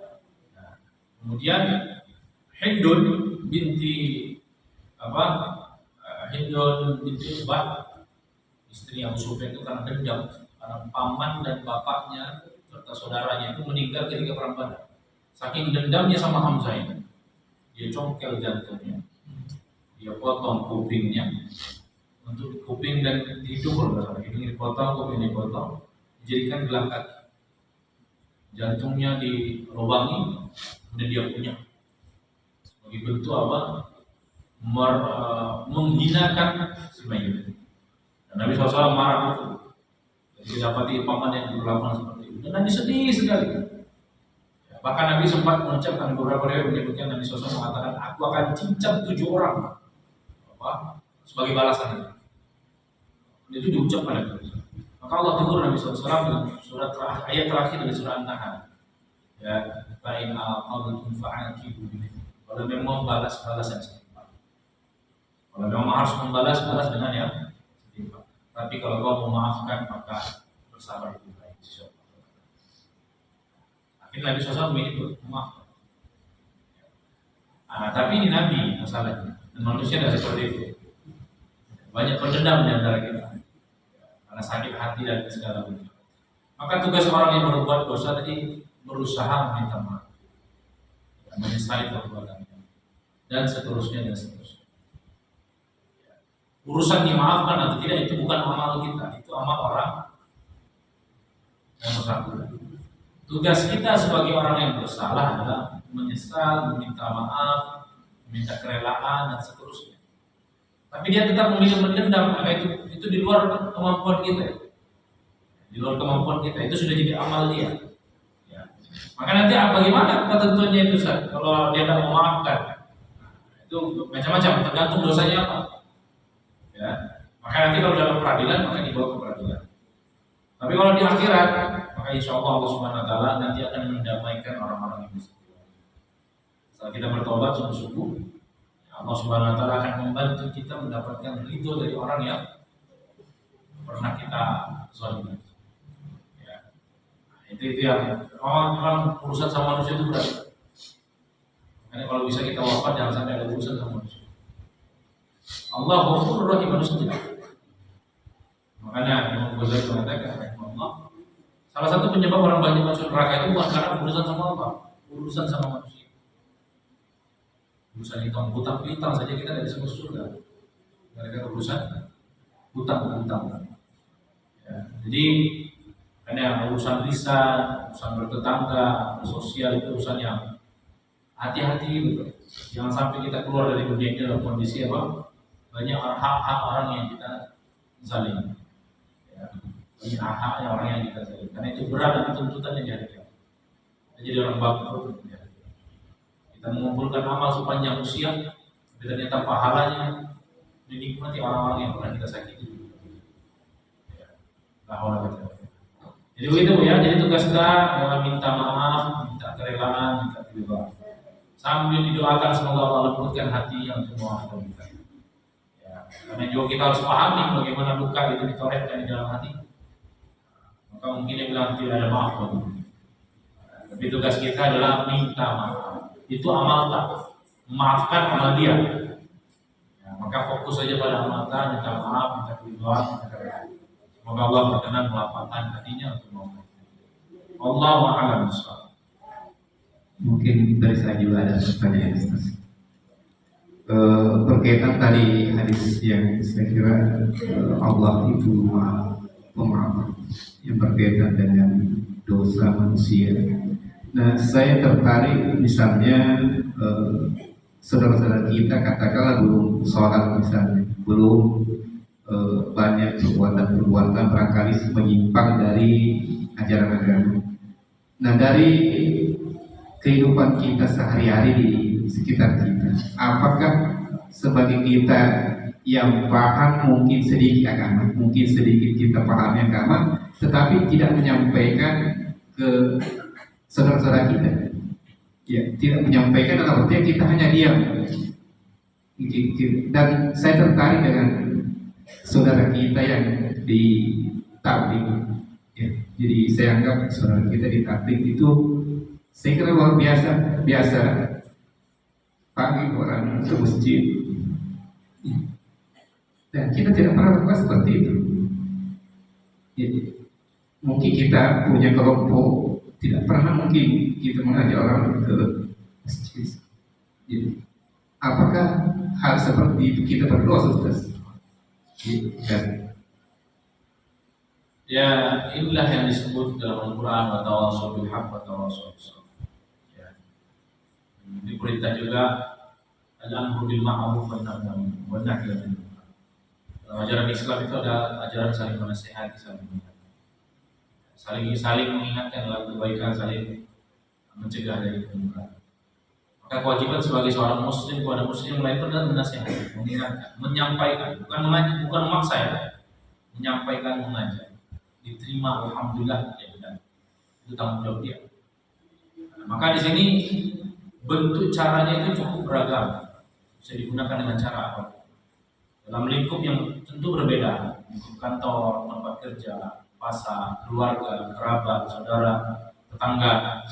Nah, kemudian Hindun binti Ubah istri Abu Sufyan itu karena dendam karena paman dan bapaknya serta saudaranya itu meninggal ketika perang Badar. Saking dendamnya sama Hamzah ini, dia congkel jantungnya, dia potong kupingnya, untuk kuping dan hidung dipotong, kuping dipotong, dijadikan gelang kaki. Jantungnya dilubangi, kemudian dia punya. Sebagai bentuk apa? Menghinakan si Mayyit. Dan Nabi SAW marah itu. Jadi dapati paman yang diperlakukan seperti itu. Dan Nabi sedih sekali. Ya, bahkan Nabi sempat mengucapkan beberapa riwayat menyebutkan Nabi SAW mengatakan, aku akan cincang 7 orang sebagai balasan. Itu diucapkan Nabi. Maka Allah tegur Nabi SAW dalam surat ayat terakhir dari surah An-Nahl. Ya, fa'in aqabtum fa'aqibu bimithli. Kalau memang balas yang setimpal. Kalau memang harus balas dengan yang setimpal. Tapi kalau kau memaafkan maka bersabar itu baik. Akhirnya Nabi SAW memilih memaafkan. Tapi ini Nabi masalahnya. Dan manusia tidak seperti itu. Banyak pendendam di antara kita. Karena sakit hati dan segala macam. Maka tugas orang yang berbuat dosa tadi berusaha meminta maaf. menyesali perbuatannya, dan seterusnya dan seterusnya. Urusan dimaafkan atau tidak itu bukan amal kita, itu amal orang yang bersangkutan. Tugas kita sebagai orang yang bersalah adalah menyesal, meminta maaf, meminta kerelaan dan seterusnya. Tapi dia tetap memilih mendendam, maka itu di luar kemampuan kita. Di luar kemampuan kita, itu sudah jadi amal dia. Ya. Maka nanti bagaimana ketentuannya itu, Ustaz? Kalau dia tidak memaafkan, itu macam-macam, tergantung dosanya apa. Ya. Maka nanti kalau dalam peradilan, maka dibawa ke peradilan. Tapi kalau di akhirat, maka insya Allah Allah Subhanahu Wa Taala nanti akan mendamaikan orang-orang yang bersalah. Setelah kita bertobat sungguh-sungguh, Allah Subhanahu Wa Taala akan membantu kita mendapatkan ridho dari orang yang pernah kita zalimi. Ya. Itu yang orang urusan sama manusia itu berat. Makanya kalau bisa kita wafat jangan sampai ada urusan sama manusia. Allah Ghafurur Rahim manusia tidak. Makanya Imam Ghazali mengatakan, rahimahullah, salah satu penyebab orang banyak masuk neraka itu bukan karena urusan sama Allah, urusan sama manusia. Urusan hutang saja kita tidak bisa masuk surga. Gara-gara urusan hutang. Ya, jadi karena urusan lisan, urusan bertetangga, sosial itu urusan yang hati-hati gitu. Jangan sampai kita keluar dari dunia ini dalam kondisi apa? Banyak hak-hak orang yang kita zalim. Ya, banyak hak orang yang kita zalim. Karena itu berat dan tuntutannya di hari kiamat. Jadi orang bangkrut. Kita mengumpulkan amal sepanjang usia, tapi ternyata pahalanya dinikmati orang-orang yang pernah kita sakiti. Jadi begitu ya. Jadi tugas kita adalah minta maaf, minta kerelaan, minta kebebasan. Sambil didoakan semoga Allah lembutkan hatinya untuk memaafkan kita. Ya, karena juga kita harus pahami bagaimana luka itu ditorehkan di dalam hati. Maka mungkin dia bilang tidak ada maaf bagi. Tapi tugas kita adalah minta maaf. Itu amal tak, memaafkan amal dia. Ya, maka fokus saja pada amal tak, minta maaf, minta kebebasan, minta kerelaan. Semoga Allah berkenan melapangkan hatinya untuk memaafkan. Allahu a'lam bishawab. Mungkin dari saya juga ada pertanyaan, Ustaz. Berkaitan tadi hadis yang saya kira Allah itu Maha Pemaaf yang berkaitan dengan dosa manusia. Nah, saya tertarik misalnya saudara-saudara kita katakanlah belum sholat misalnya, belum banyak perbuatan-perbuatan barangkali menyimpang dari ajaran agama. Nah, dari kehidupan kita sehari-hari di sekitar kita, apakah sebagai kita yang paham mungkin sedikit agama, mungkin sedikit kita pahami agama, tetapi tidak menyampaikan ke saudara-saudara kita, ya, tidak menyampaikan dalam artinya kita hanya diam. Dan saya tertarik dengan saudara kita yang di tablik, ya. Jadi saya anggap saudara kita di tablik itu saya kira luar biasa pagi orang ke masjid, dan kita tidak pernah lakukan seperti itu. Jadi, mungkin kita punya kelompok, tidak pernah mungkin kita mengajak orang ke masjid. Jadi, apakah hal seperti itu kita berdoa, Ustaz? Ya, inilah yang disebut dalam Al-Quran wa tawassaw bil haqq wa tawassaw bis sabr. Diperintah juga al-amru bil ma'ruf wa nahy anil munkar. Dalam ajaran Islam itu ada ajaran saling menasihati, saling mengingatkan dalam kebaikan, saling mencegah dari kemungkaran. Maka kewajiban sebagai seorang muslim kepada muslim lain itu adalah menasihati, mengingatkan, menyampaikan, bukan memaksa ya, menyampaikan, mengajak. Diterima alhamdulillah ya benar. Itu tanggung jawab dia. Maka di sini bentuk caranya itu cukup beragam, bisa digunakan dengan cara apa? Dalam lingkup yang tentu berbeda, lingkup kantor, tempat kerja, pasar, keluarga, kerabat, saudara, tetangga.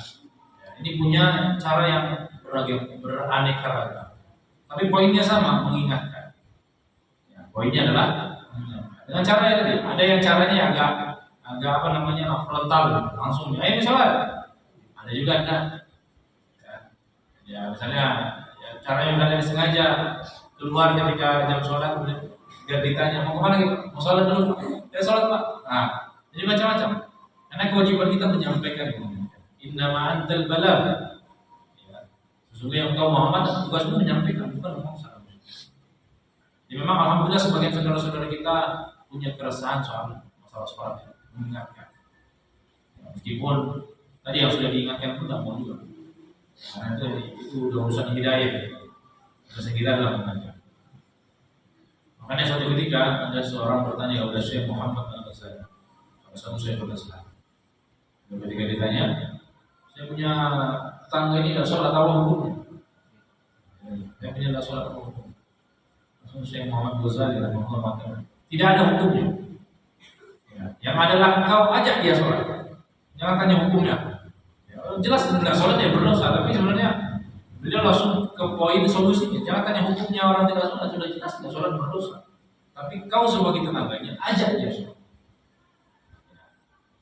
Ini punya cara yang beragam, beraneka ragam. Tapi poinnya sama, mengingatkan. Ya, poinnya adalah mengingatkan. Dengan cara yang tadi, ada yang caranya agak frontal, langsung. Ayo sholat. Ada juga enggak. Ya misalnya ya, caranya misalnya disengaja keluar ketika jam sholat, biar ditanya mau kemana gitu, mau sholat dulu, ya sholat pak. Nah, jadi macam-macam. Karena kewajiban kita menyampaikan innama antal balagh. Ya, sesungguhnya engkau Muhammad tugasmu menyampaikan, bukan memaksa. Jadi memang alhamdulillah sebagian saudara-saudara kita punya keresahan soal masalah sholat, mengingatkan. Ya, meskipun tadi yang sudah diingatkan pun tidak mau juga. Karena itu udah urusan hidayah. Urusan kita adalah mengajar. Makanya suatu ketika ada seorang bertanya kepada Syekh Muhammad Al-Ghazali, salah satu Syekh Al-Islam. Dan ketika ditanya, saya punya tetangga ini tidak sholat apa hukumnya? Saya punya tidak sholat apa hukumnya? Langsung Syekh Muhammad Al-Ghazali mengatakan, tidak ada hukumnya. Ya, yang adalah engkau ajak dia sholat, jangan tanya hukumnya. Ya, jelas tidak sholat ya berdosa, tapi sebenarnya beliau langsung ke poin solusinya. Jangan tanya hukumnya orang tidak sholat, sudah jelas tidak sholat berdosa. Tapi kau sebagai tetangganya ajak dia sholat.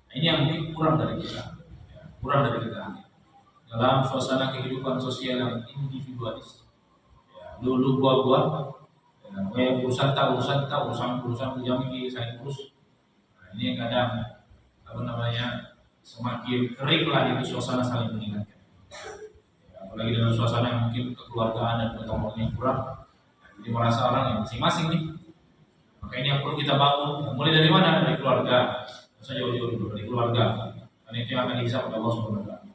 Nah, ini yang mungkin kurang dari kita, ya, kurang dari kita dalam suasana kehidupan sosial yang individualis. Ya, lu gua, ya, urusan jamiki saling urus. Nah, ini yang kadang semakin kering lah itu suasana saling mengingatkan. Apalagi dalam suasana yang mungkin kekeluargaan dan pertemuan yang kurang, jadi merasa orang yang masing-masing nih. Maka ini yang perlu kita bangun. Mulai dari mana? Dari keluarga. Saya jauh-jauh dulu dari keluarga. Karena itu yang akan dihisab oleh Allah Subhanahu wa taala.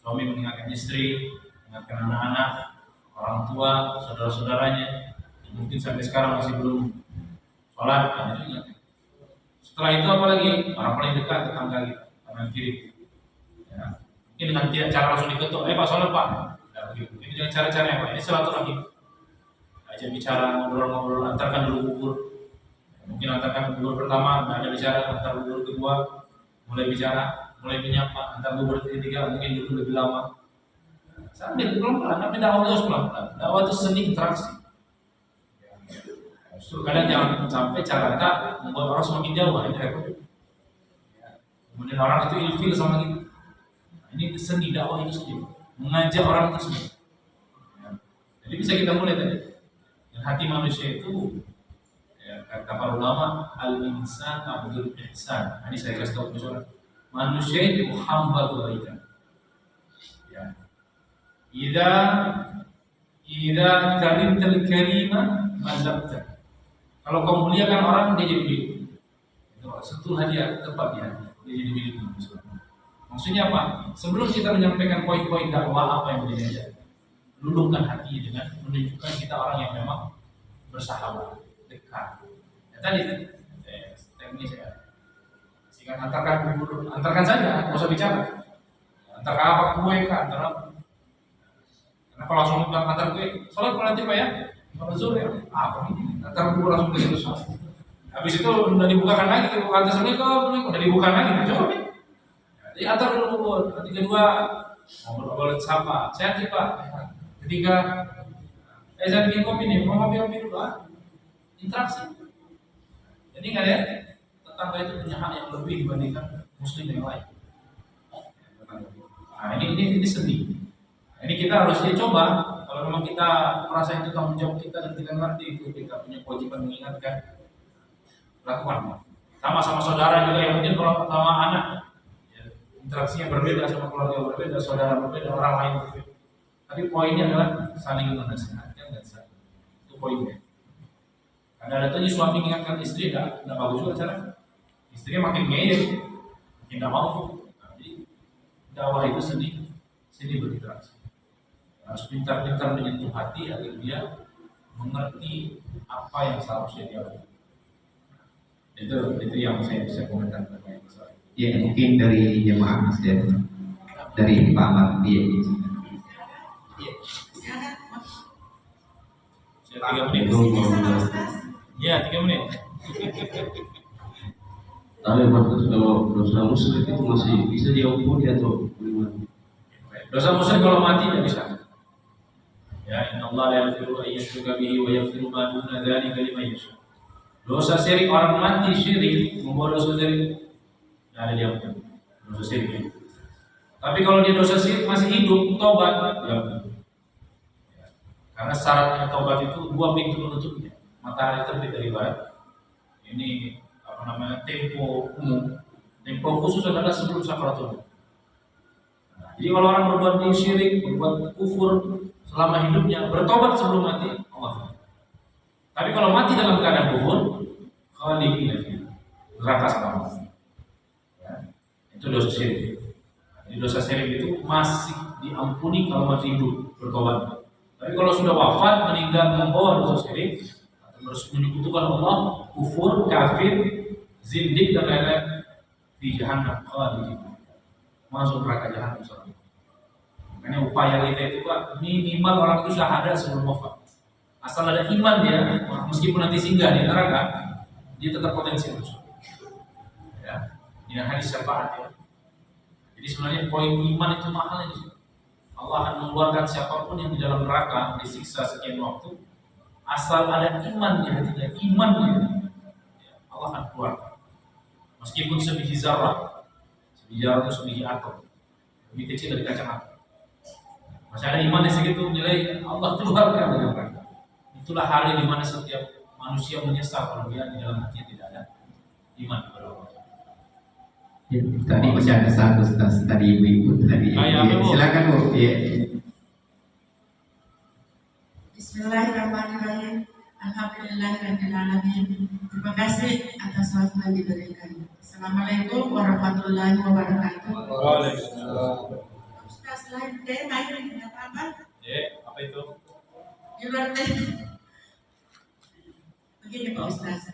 Suami mengingatkan istri, mengingatkan anak-anak, orang tua, saudara-saudaranya. Mungkin sampai sekarang masih belum sholat, itu ingat. Setelah itu apalagi orang paling dekat tetangga kita, kanan kiri. Ya. Mungkin dengan tidak cara langsung diketuk, Pak sholat Pak. Nah, begitu. Ini dengan cara-cara yang Pak. Ini silaturahim. Ajak bicara, ngobrol-ngobrol, antarkan dulu bubur. Mungkin antarkan bubur pertama, nggak ada bicara, antar bubur kedua, mulai bicara, mulai menyapa, antar bubur ketiga, mungkin dulu lebih lama. Sambil pelan-pelan, tapi dakwah harus pelan-pelan. Dakwah itu seni interaksi. Justru kadang jangan sampai cara kita membuat orang semakin jauh, ini repot. Kemudian orang itu ilfil sama kita. Ini seni dakwah itu sendiri, mengajak orang itu sendiri. Jadi bisa kita mulai tadi. Dan hati manusia itu, ya, kata para ulama, al-insan abdul ihsan. Ini saya kasih tahu misalnya, manusia itu hamba kebaikan. Ya. Ida karimtal karima mazabta. Kalau kau muliakan orang, dia jadi milik. Sentuh hadiah tempat dia jadi milik. Maksudnya apa? Sebelum kita menyampaikan poin-poin dakwah apa yang menjadi luluhkan hati dengan menunjukkan kita orang yang memang bersahabat, dekat. Ya, tadi teknis ya. Sehingga antarkan saja, nggak usah bicara. Antarkan apa kue kah, antar apa? Karena kalau langsung bilang antar kue, sholat nanti Pak ya, kalau zuhur ya, apa ini? Antar kue langsung ke situ. Habis itu udah dibukakan lagi, antar assalamualaikum, udah dibukakan lagi, coba. Jadi antar dulu, nanti kedua ngobrol sapa, sehat sih Pak. Ketiga, saya bikin kopi nih, mau kopi dulu interaksi. Jadi nggak ya, tetangga itu punya hak yang lebih dibandingkan muslim yang lain. Nah ini seni. Ini kita harus coba. Kalau memang kita merasa itu tanggung jawab kita dan kita ngerti itu kita punya kewajiban mengingatkan, lakukan. Sama saudara juga yang mungkin kalau sama anak, ya, interaksinya berbeda sama keluarga berbeda, saudara berbeda, orang lain berbeda. Tapi poinnya adalah saling menasihatkan dan saling. Itu poinnya. Ada tadi suami mengingatkan istri, tidak bagus juga cara. Istrinya makin ngeyel, makin tidak mau. Jadi dakwah itu seni berinteraksi. Harus pintar-pintar menyentuh hati agar dia mengerti apa yang seharusnya dia lakukan. Itu yang saya bisa komentar terkait masalah. Ya mungkin dari jemaah masjid, dari Pak Mardi. Saya 3 menit. Ya 3 menit. Tapi maksud kalau dosa musyrik itu masih bisa diampuni atau bagaimana? Dosa musyrik kalau mati tidak bisa. Ya, innallaha la yaghfiru an yushraka bihi wa yaghfiru ma duna dzalika liman yasha. Dosa syirik orang mati syirik, membawa dosa syirik tidak ada diampuni. Dosa syirik. Tapi kalau dia dosa syirik masih hidup, tobat, ya. Karena syaratnya taubat itu dua pintu penutupnya. Matahari terbit dari barat. Ini tempo umum. Tempo khusus adalah sebelum sakaratul maut. Jadi kalau orang berbuat syirik, berbuat kufur selama hidupnya, bertobat sebelum mati, Allah. Tapi kalau mati dalam keadaan kufur, khalidina fiha, neraka selama. Ya, itu dosa syirik. Jadi dosa syirik itu masih diampuni kalau masih hidup bertobat. Tapi kalau sudah wafat, meninggal membawa dosa syirik atau menyekutukan Allah, kufur, kafir, zindik dan lain-lain, di jahannam khalidina, masuk neraka jahanam. Makanya upaya kita itu Pak, minimal orang itu syahadat sebelum wafat. Asal ada iman dia, meskipun nanti singgah di neraka, dia tetap potensi masuk. Ya, ini hadis syafaat ya. Jadi sebenarnya poin iman itu mahalnya di situ. Allah akan mengeluarkan siapapun yang di dalam neraka disiksa sekian waktu, asal ada iman di hatinya, imannya, ya, Allah akan keluarkan. Meskipun sebiji zarah, sebiji zarah itu sebiji atom, lebih kecil dari kacamata. Masih ada iman di segitu, nilai Allah keluarkan dari neraka. Itulah hari di mana setiap manusia menyesal kalau dia di dalam hatinya tidak ada iman kepada Allah. Ya, tadi masih ada satu Ustaz, tadi ibu-ibu tadi. Ya, silakan Bu. Ya. Bismillahirrahmanirrahim. Alhamdulillahirrahmanirrahim. Terima kasih atas waktu yang diberikan. Assalamualaikum warahmatullahi wabarakatuh. Waalaikumsalam. Ustaz, selain tema ini ada apa? Apa itu? Di luar tema. Begini Pak Ustaz,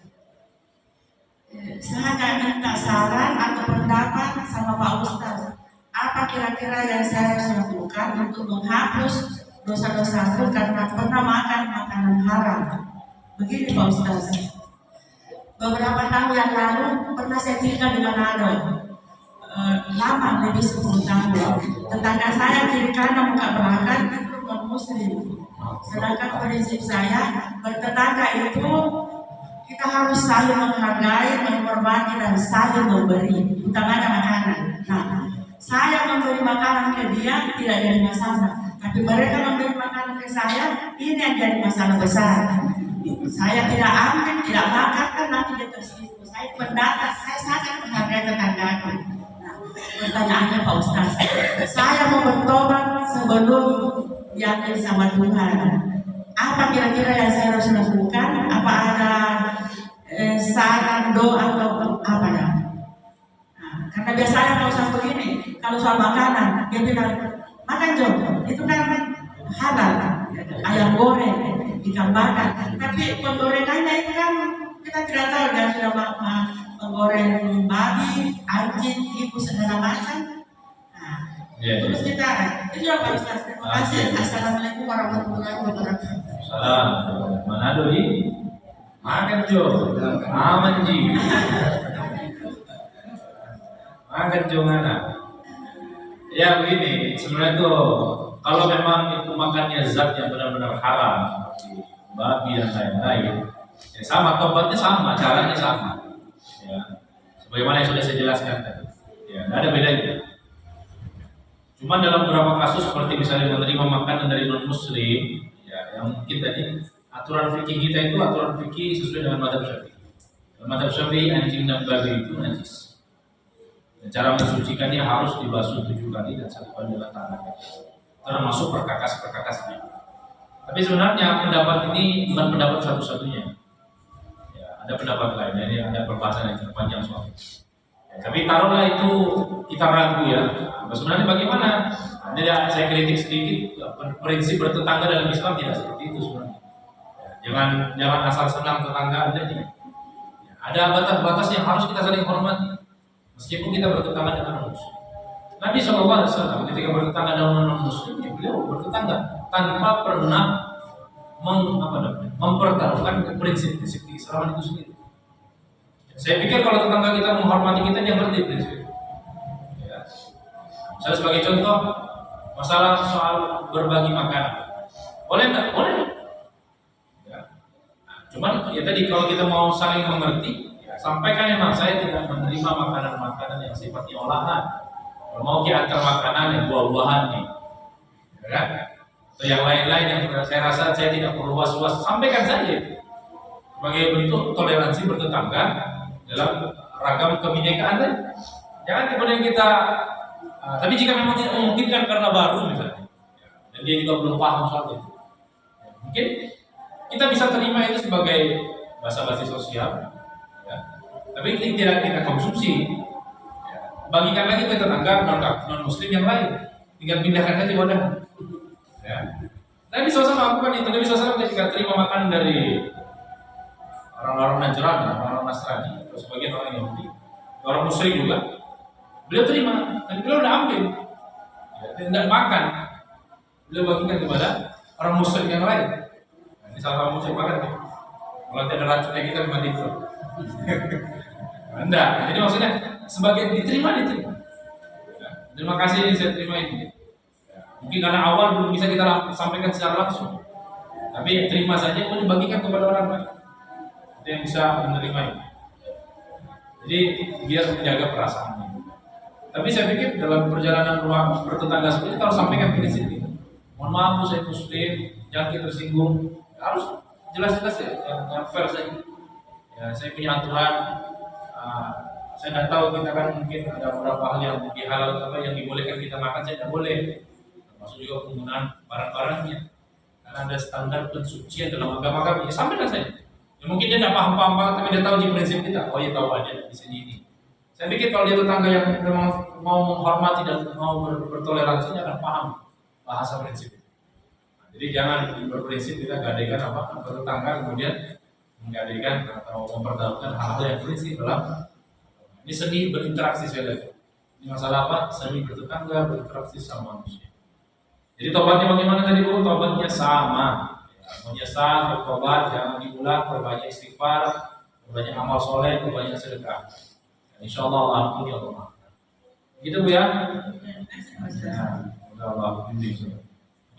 saya akan minta saran atau pendapat sama Pak Ustaz. Apa kira-kira yang saya harus lakukan untuk menghapus dosa-dosaku karena pernah makan makanan haram? Begini Pak Ustaz, beberapa tahun yang lalu pernah saya tinggal di Manado, lama lebih 10 tahun. Tetangga saya kiri kanan muka belakang itu non-muslim. Sedangkan prinsip saya bertetangga itu kita harus saling menghargai, menghormati dan saling memberi, utamanya makanan. Nah, saya memberi makanan ke dia tidak jadi masalah, tapi mereka memberi makanan ke saya, ini yang jadi masalah besar. Saya tidak ambil, tidak makan kan nanti dia tersipu. Saya pendatang, saya sangat menghargai tetanggaku. Nah, pertanyaannya Pak Ustaz, saya mau bertobat sebelum diambil sama Tuhan. Apa kira-kira yang saya harus lakukan? Apa ada saran doa atau apa ya? Nah, karena biasanya kalau saya begini, kalau soal makanan, dia bilang makan Jo, itu kan halal, ayam goreng, ikan bakar. Tapi penggorengannya itu kan kita tidak tahu dia sudah menggoreng babi, anjing, ibu segala macam. Terus kita itu Pak Ustaz. Terima kasih. Assalamualaikum warahmatullahi wabarakatuh. Salam. Manado di makan Jo, aman ji. Makan Jo mana? Ya begini, sebenarnya tuh kalau memang itu makannya zat yang benar-benar haram seperti babi dan lain-lain, ya sama, tobatnya sama, caranya sama. Ya, sebagaimana yang sudah saya jelaskan tadi. Ya, tidak ada bedanya. Cuma dalam beberapa kasus seperti misalnya menerima makanan dari non-muslim, ya, yang mungkin tadi aturan fikih kita itu aturan fikih sesuai dengan mazhab Syafi'i. Dalam mazhab Syafi'i anjing dan babi itu najis. Dan cara mensucikannya harus dibasuh 7 kali dan 1 kali dengan tangannya, termasuk perkakas-perkakasnya. Tapi sebenarnya pendapat ini bukan pendapat satu-satunya. Ya, ada pendapat lain, ini ada pembahasan yang cukup panjang soal itu. Ya, tapi taruhlah itu kita ragu ya. Nah, sebenarnya bagaimana? Nah, saya kritik sedikit, prinsip bertetangga dalam Islam tidak seperti itu sebenarnya. Ya, jangan asal senang tetangga Anda. Ya, ada batas-batas yang harus kita saling hormati, meskipun kita bertetangga dengan non-muslim. Nabi SAW ketika bertetangga dengan non-muslim, beliau bertetangga tanpa pernah mempertaruhkan prinsip-prinsip keislaman itu sendiri. Saya pikir kalau tetangga kita menghormati kita, dia ngerti prinsip. Ya. Misalnya sebagai contoh, masalah soal berbagi makanan, boleh nggak? Boleh. Ya. Nah, cuman ya tadi kalau kita mau saling mengerti, ya, sampaikan memang saya tidak menerima makanan-makanan yang sifatnya olahan. Kalau mau kita antar makanan yang buah-buahan nih, ya kan? atau yang lain-lain yang saya rasa saya tidak perlu was-was, sampaikan saja sebagai bentuk toleransi bertetangga dalam ragam kebinekaan tadi. Jangan kemudian kita tapi jika memang tidak memungkinkan karena baru misalnya, dan dia juga belum paham soal itu, mungkin kita bisa terima itu sebagai basa-basi sosial, ya. Tapi ini tidak kita konsumsi. Ya. Bagikan lagi ke tetangga non muslim yang lain, tinggal pindahkan saja wadah. Ya. Nabi SAW melakukan itu. Nabi SAW ketika terima makanan dari orang-orang Najran, orang-orang Nasrani, atau sebagian orang Yahudi, orang musyrik juga, beliau terima, dan beliau udah ambil, ya, tidak makan, beliau bagikan kepada orang musyrik yang lain. Nah, ini salah satu musyrik makan, ya. Kalau tidak ada racunnya kita mati itu. Enggak, jadi maksudnya sebagai diterima. Ya, terima kasih saya terima ini. Ya, mungkin karena awal belum bisa kita sampaikan secara langsung, tapi terima saja, kemudian bagikan kepada orang lain. Itu yang bisa menerima ini. Jadi biar menjaga perasaannya. Tapi saya pikir dalam perjalanan rumah bertetangga seperti itu harus sampaikan prinsip ini. Mohon maaf Bu, saya muslim, jangan kita tersinggung. Harus jelas-jelas ya, yang fair saja. Ya, saya punya aturan. Saya tidak tahu, kita kan mungkin ada beberapa hal yang dihalal apa yang dibolehkan kita makan, saya tidak boleh. Termasuk juga penggunaan barang-barangnya. Karena ada standar pensucian dalam agama kami. Ya, sampaikan saja. Ya, mungkin dia tidak paham-paham banget, tapi dia tahu di prinsip kita. Oh ya tahu aja di sini ini. Saya pikir kalau dia tetangga yang memang mau menghormati dan mau bertoleransi, dia akan paham bahasa prinsip. Nah, jadi jangan berprinsip kita gadaikan apa tetangga kemudian menggadaikan atau mempertaruhkan hal-hal yang prinsip dalam ini seni berinteraksi saya lihat. Ini masalah apa? Seni bertetangga, berinteraksi sama manusia. Jadi tobatnya bagaimana tadi Bu? Tobatnya sama. Menyesal, bertobat, jangan diulang, berbanyak istighfar, berbanyak amal soleh, berbanyak sedekah. Insya Allah Allah ampuni, Allah maafkan. Gitu Bu ya? Allah ampuni.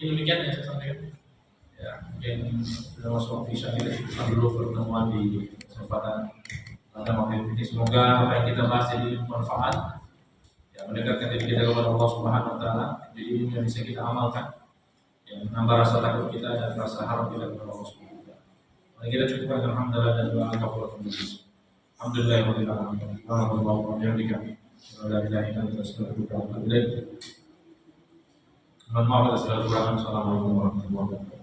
Ini demikian yang saya sampaikan. Ya, mungkin sudah masuk waktu isya, kita cukupkan dulu pertemuan di kesempatan pada maghrib ini. Semoga apa yang kita bahas jadi bermanfaat, ya, mendekatkan diri kita kepada Allah Subhanahu Wa Taala. Jadi ini yang bisa kita amalkan, yang menambah rasa takut kita dan rasa harap kita kepada Allah Subhanahu Wa Taala. Mari kita cukupkan alhamdulillah dan doa kafaratul majlis. Alhamdulillahirabbil alamin. Alhamdulillah wa bihamdihi. La ilaha illa anta astaghfiruka wa atubu ilaik. Mohon maaf atas segala kekurangan. Assalamualaikum warahmatullahi wabarakatuh.